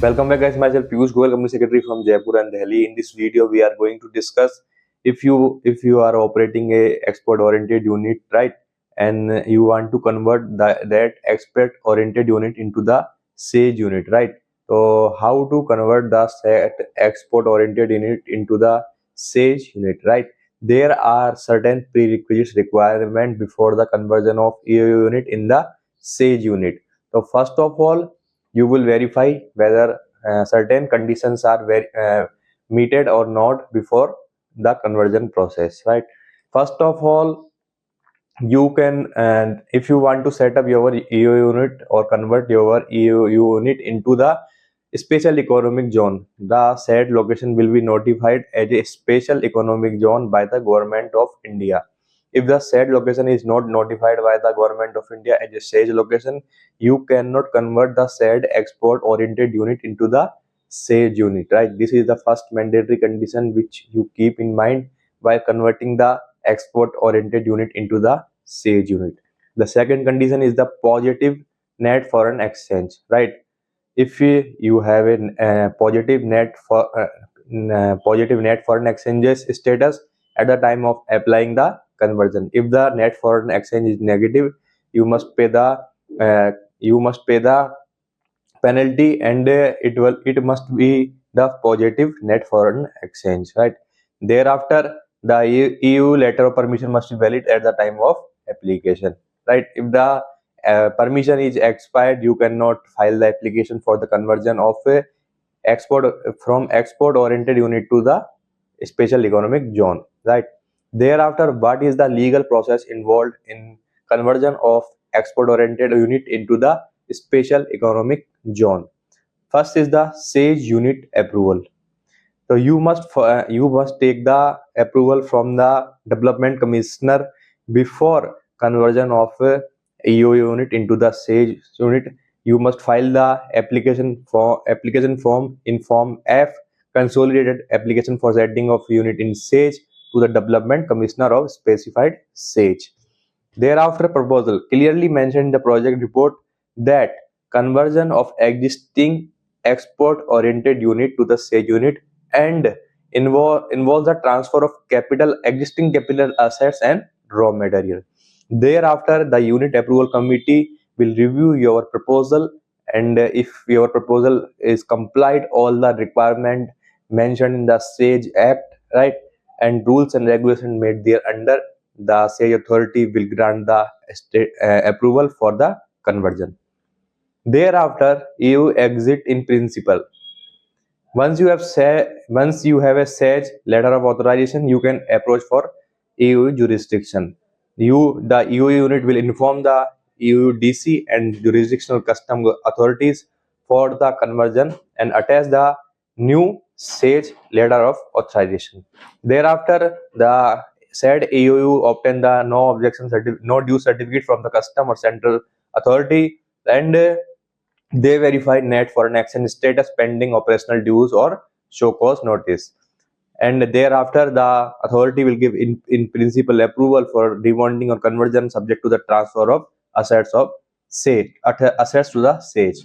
Welcome back guys, myself Piyush Goyal, Company Secretary from Jaipur and Delhi. In this video, we are going to discuss if you are operating a export oriented unit, right, and you want to convert that export oriented unit into the Sage unit, right? So how to convert the export oriented unit into the Sage unit, right? There are certain prerequisites requirement before the conversion of EO unit in the Sage unit. So first of all, you will verify whether certain conditions are meted or not before the conversion process, right? First of all, you can, and if you want to set up your EO unit or convert your EO unit into the special economic zone, the said location will be notified as a special economic zone by the government of India. If the said location is not notified by the government of India as a said location, you cannot convert the said export oriented unit into the SAGE unit, right? This is the first mandatory condition which you keep in mind while converting the export oriented unit into the SAGE unit. The second condition is the positive net foreign exchange, right? If you have a positive net foreign exchanges status at the time of applying the conversion. If the net foreign exchange is negative, you must pay the uh, penalty, and it must be the positive net foreign exchange, right? Thereafter, the EU letter of permission must be valid at the time of application, right? If the permission is expired, you cannot file the application for the conversion of a export oriented unit to the special economic zone, right? Thereafter, what is the legal process involved in conversion of export oriented unit into the special economic zone? First is the SAGE unit approval. So you must take the approval from the development commissioner before conversion of EO unit into the SAGE unit. You must file the application form in Form F, consolidated application for setting of unit in SAGE, to the development commissioner of specified SAGE. Thereafter, proposal clearly mentioned in the project report that conversion of existing export-oriented unit to the SAGE unit and involves the transfer of existing capital assets and raw material. Thereafter, the unit approval committee will review your proposal, and if your proposal is complied all the requirement mentioned in the SAGE Act, right, and rules and regulations made there under, the SAGE authority will grant the approval for the conversion. Thereafter, EU exit in principle. Once you have a SAGE letter of authorization, you can approach for EU jurisdiction. The EU unit will inform the EU DC and jurisdictional custom authorities for the conversion and attach the new SAGE letter of authorization. Thereafter, the said EU obtain the no due certificate from the custom or central authority, and they verify net foreign exchange status pending operational dues or show cause notice. And thereafter, the authority will give in principle approval for debonding or conversion subject to the transfer of assets of assets to the SAGE.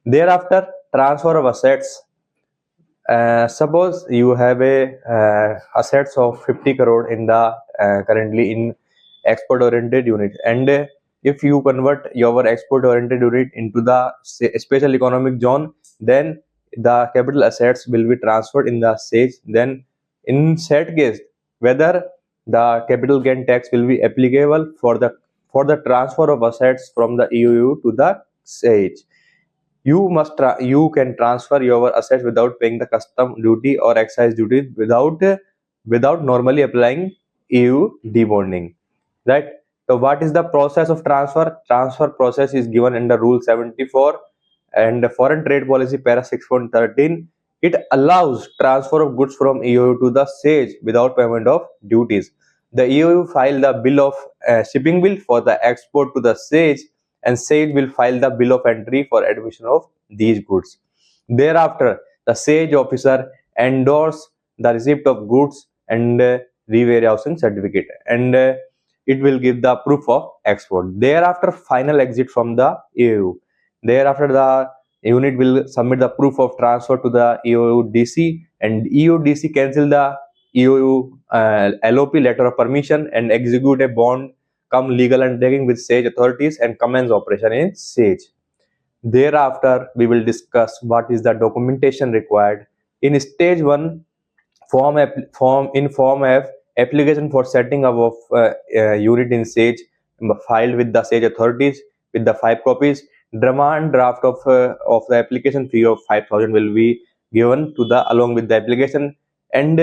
Thereafter, transfer of assets. Suppose you have a assets of 50 crore in the currently in export oriented unit, and if you convert your export oriented unit into the special economic zone, then the capital assets will be transferred in the SAGE. Then in said case, whether the capital gain tax will be applicable for the transfer of assets from the EU to the SAGE. You can transfer your assets without paying the custom duty or excise duty without normally applying EU debonding, right? So what is the process of transfer? Transfer process is given under Rule 74 and Foreign Trade Policy Para 6.13. It allows transfer of goods from EU to the SAGE without payment of duties. The EU file the bill of shipping bill for the export to the SAGE, and SAGE will file the bill of entry for admission of these goods. Thereafter, the SAGE officer endorse the receipt of goods and re-warehousing certificate, and it will give the proof of export. Thereafter, final exit from the EU. Thereafter, the unit will submit the proof of transfer to the EOUDC, and EOUDC cancel the EOU LOP, letter of permission, and execute a bond come legal undertaking with Sage authorities and commence operation in Sage. Thereafter, we will discuss what is the documentation required. In stage 1, Form F, application for setting up of unit in Sage filed with the Sage authorities with the 5 copies. Demand draft of the application fee of 5,000 will be given to the along with the application, and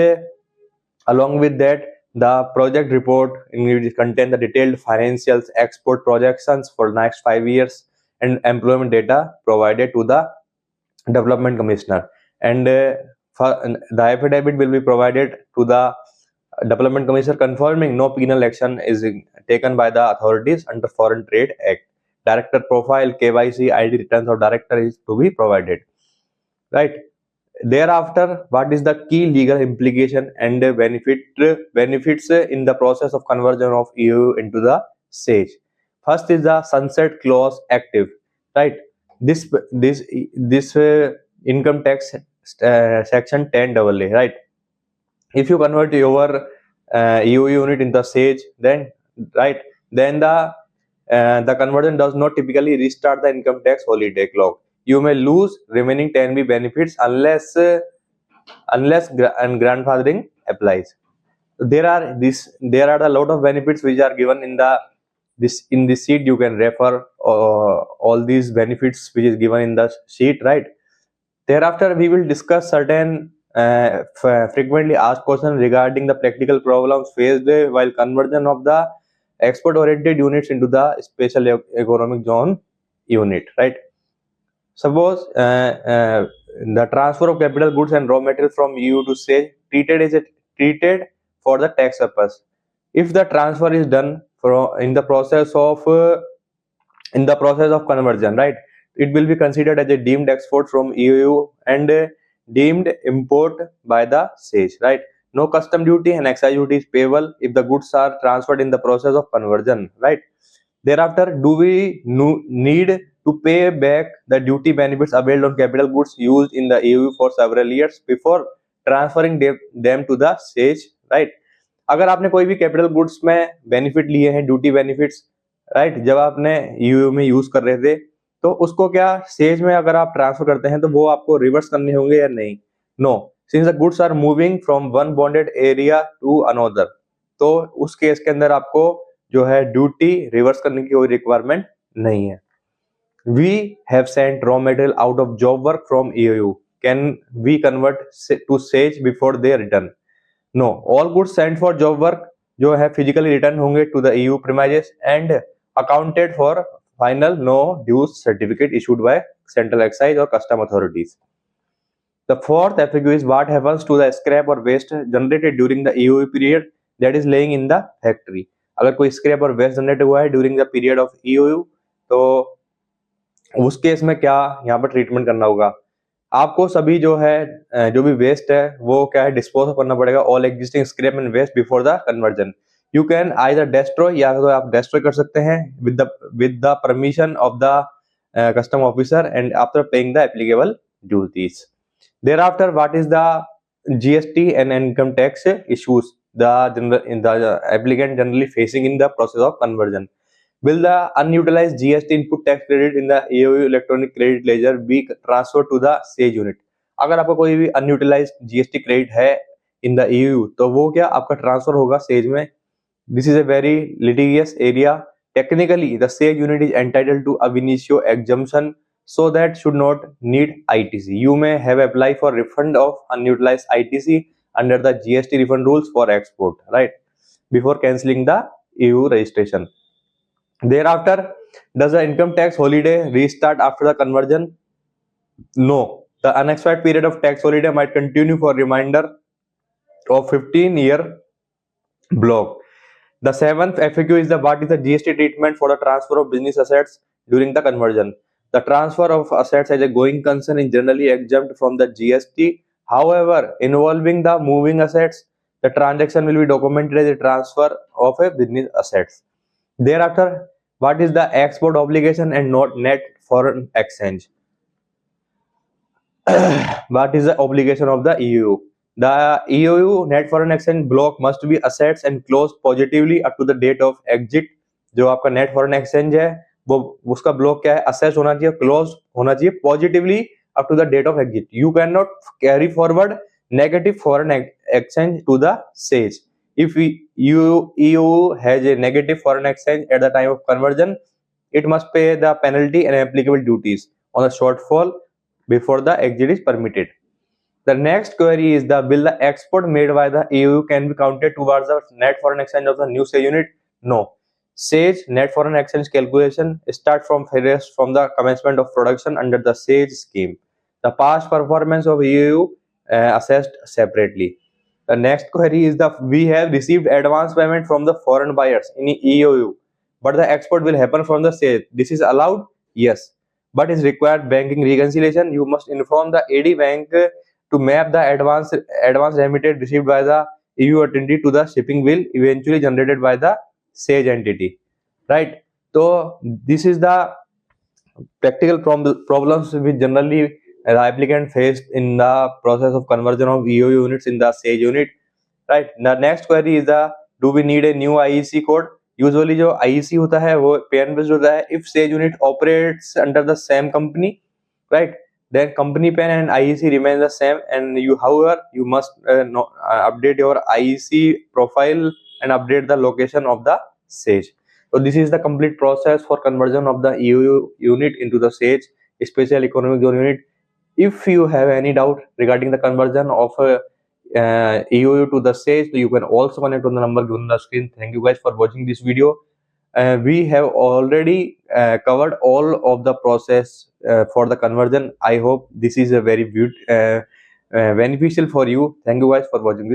along with that the project report will contain the detailed financials, export projections for next 5 years, and employment data provided to the development commissioner, and the affidavit will be provided to the development commissioner confirming no penal action is taken by the authorities under Foreign Trade Act. Director profile, KYC, ID returns of director is to be provided, right? Thereafter, what is the key legal implication and benefits in the process of conversion of EU into the Sage? First is the sunset clause active, right? This income tax section 10AA, right? If you convert your EU unit in the Sage, then the conversion does not typically restart the income tax holiday clock. You may lose remaining 10B benefits unless grandfathering applies. There are a lot of benefits which are given in this sheet. You can refer all these benefits which is given in the sheet, right? Thereafter, we will discuss certain frequently asked questions regarding the practical problems faced while conversion of the export-oriented units into the special economic zone unit, right? Suppose the transfer of capital goods and raw materials from EU to Sage treated for the tax purpose. If the transfer is done in the process of conversion, right, it will be considered as a deemed export from EU and deemed import by the Sage, right? No custom duty and excise duty is payable if the goods are transferred in the process of conversion, right? Thereafter, do we need to pay back the duty benefits availed on capital goods used in the EU for several years before transferring them to the Sage, right? अगर आपने कोई भी capital goods में benefit लिए हैं, duty benefits, right, जब आपने EU में यूज कर रहे थे, तो उसको क्या सेज में अगर आप ट्रांसफर करते हैं तो वो आपको रिवर्स करने होंगे या नहीं? No, since the goods are moving from one bonded area to another, तो उस केस के अंदर आपको जो है ड्यूटी रिवर्स करने की कोई रिक्वायरमेंट नहीं है. We have sent raw material out of job work from EU. Can we convert to Sage before they return? No, all goods sent for job work जो है physically return होंगे to the EU premises and accounted for final no dues certificate issued by Central Excise or Custom authorities. The fourth FAQ is what happens to the scrap or waste generated during the EU period that is laying in the factory. अगर कोई scrap और waste generate हुआ है during the period of EU, तो उस case में क्या यहाँ पर ट्रीटमेंट करना होगा? आपको सभी जो भी वेस्ट है वो क्या है डिस्पोज करना पड़ेगा. All existing scrap and waste before the conversion. You can either destroy, या तो आप डेस्ट्रॉय कर सकते हैं with the permission of the custom officer and after paying the applicable duties. Thereafter, what is the GST and income tax issues the applicant generally facing in the process of conversion? Will the unutilized GST input tax credit in the EU electronic credit ledger be transferred to the Sage unit? अगर आपका कोई भी unutilized GST credit है in the EU, तो वो क्या आपका transfer होगा Sage में. This is a very litigious area. Technically, the Sage unit is entitled to ab initio exemption, so that should not need ITC. You may have applied for refund of unutilized ITC under the GST refund rules for export, right, before cancelling the EU registration. Thereafter, does the income tax holiday restart after the conversion? No. The unexpired period of tax holiday might continue for remainder of 15-year block. The seventh FAQ is what is the GST treatment for the transfer of business assets during the conversion? The transfer of assets as a going concern is generally exempt from the GST. However, involving the moving assets, the transaction will be documented as a transfer of a business assets. Thereafter, what is the export obligation and not net foreign exchange? What is the obligation of the EOU? The EOU net foreign exchange block must be assets and closed positively up to the date of exit. जो आपका net foreign exchange है वो उसका block क्या है, assess होना चाहिए, close होना चाहिए positively up to the date of exit. You cannot carry forward negative foreign exchange to the SAGE. If EU has a negative foreign exchange at the time of conversion, it must pay the penalty and applicable duties on the shortfall before the exit is permitted. The next query is will the export made by the EU can be counted towards the net foreign exchange of the new SAGE unit? No. SAGE net foreign exchange calculation start from the commencement of production under the SAGE scheme. The past performance of EU assessed separately. The next query is we have received advance payment from the foreign buyers in EU, but the export will happen from the SAGE. This is allowed? Yes. But is required banking reconciliation. You must inform the AD bank to map the advance remitted received by the EU entity to the shipping bill eventually generated by the SAGE entity, right? So this is the practical problems which generally the applicant faced in the process of conversion of EU units in the SAGE unit, right? The next query is do we need a new IEC code? Usually जो IEC होता है वो PN based होता है. If SAGE unit operates under the same company, right, then company PAN and IEC remain the same, and however you must update your IEC profile and update the location of the SAGE. So this is the complete process for conversion of the EU unit into the SAGE special economic zone unit. If you have any doubt regarding the conversion of EU to the SAGE, you can also connect on the number given on the screen. Thank you guys for watching this video. We have already covered all of the process for the conversion. I hope this is a very beneficial for you. Thank you guys for watching this.